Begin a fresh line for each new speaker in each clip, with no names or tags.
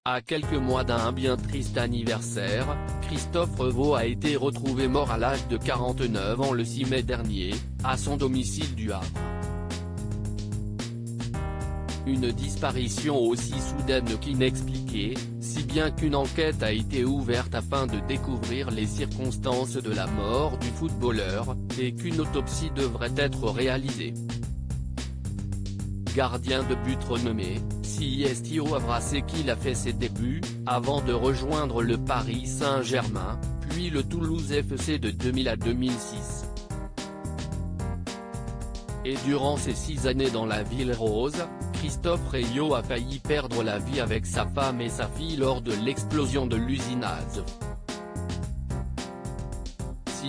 À quelques mois d'un bien triste anniversaire, Christophe Revaux a été retrouvé mort à l'âge de 49 ans le 6 mai dernier, à son domicile du Havre. Une disparition aussi soudaine qu'inexpliquée, si bien qu'une enquête a été ouverte afin de découvrir les circonstances de la mort du footballeur, et qu'une autopsie devrait être réalisée. Gardien de but renommé, Cestio Avraseki a fait ses débuts, avant de rejoindre le Paris Saint-Germain, puis le Toulouse FC de 2000 à 2006. Et durant ces 6 années dans la Ville Rose, Christophe Revaux a failli perdre la vie avec sa femme et sa fille lors de l'explosion de l'usine ASF.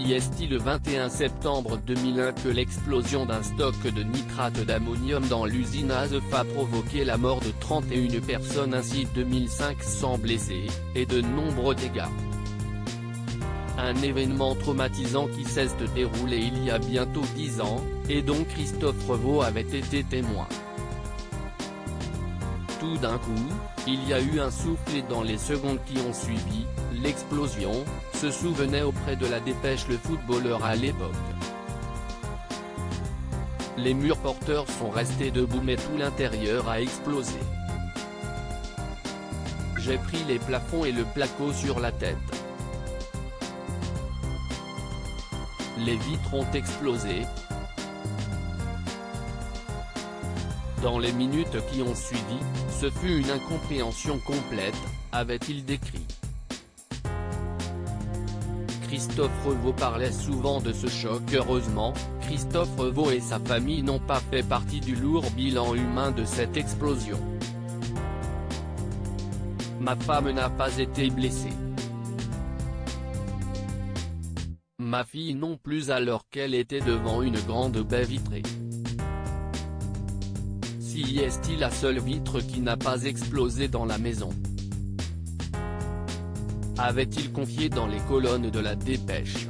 C'est le 21 septembre 2001 que l'explosion d'un stock de nitrate d'ammonium dans l'usine ASF a provoqué la mort de 31 personnes ainsi que 2500 blessés, et de nombreux dégâts. Un événement traumatisant qui cesse de dérouler il y a bientôt 10 ans, et dont Christophe Revaux avait été témoin. Tout d'un coup, il y a eu un souffle et dans les secondes qui ont suivi, l'explosion, se souvenait auprès de la Dépêche le footballeur à l'époque. Les murs porteurs sont restés debout mais tout l'intérieur a explosé. J'ai pris les plafonds et le placo sur la tête. Les vitres ont explosé. Dans les minutes qui ont suivi, ce fut une incompréhension complète, avait-il décrit. Christophe Revaux parlait souvent de ce choc. Heureusement, Christophe Revaux et sa famille n'ont pas fait partie du lourd bilan humain de cette explosion. Ma femme n'a pas été blessée. Ma fille non plus alors qu'elle était devant une grande baie vitrée. C'est la seule vitre qui n'a pas explosé dans la maison, avait-il confié dans les colonnes de la Dépêche.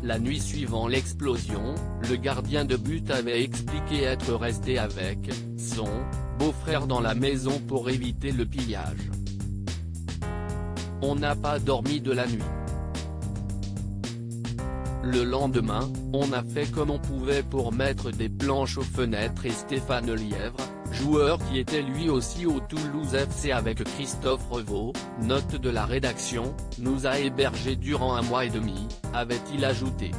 La nuit suivant l'explosion, le gardien de but avait expliqué être resté avec son beau-frère dans la maison pour éviter le pillage. On n'a pas dormi de la nuit. Le lendemain, on a fait comme on pouvait pour mettre des planches aux fenêtres et Stéphane Lièvre, joueur qui était lui aussi au Toulouse FC avec Christophe Revaux, note de la rédaction, nous a hébergés durant 1 mois et demi, avait-il ajouté.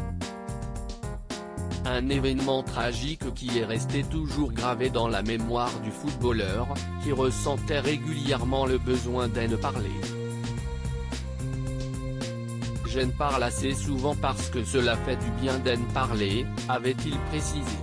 Un événement tragique qui est resté toujours gravé dans la mémoire du footballeur, qui ressentait régulièrement le besoin d'en parler. J'en parle assez souvent parce que cela fait du bien d'en parler, avait-il précisé.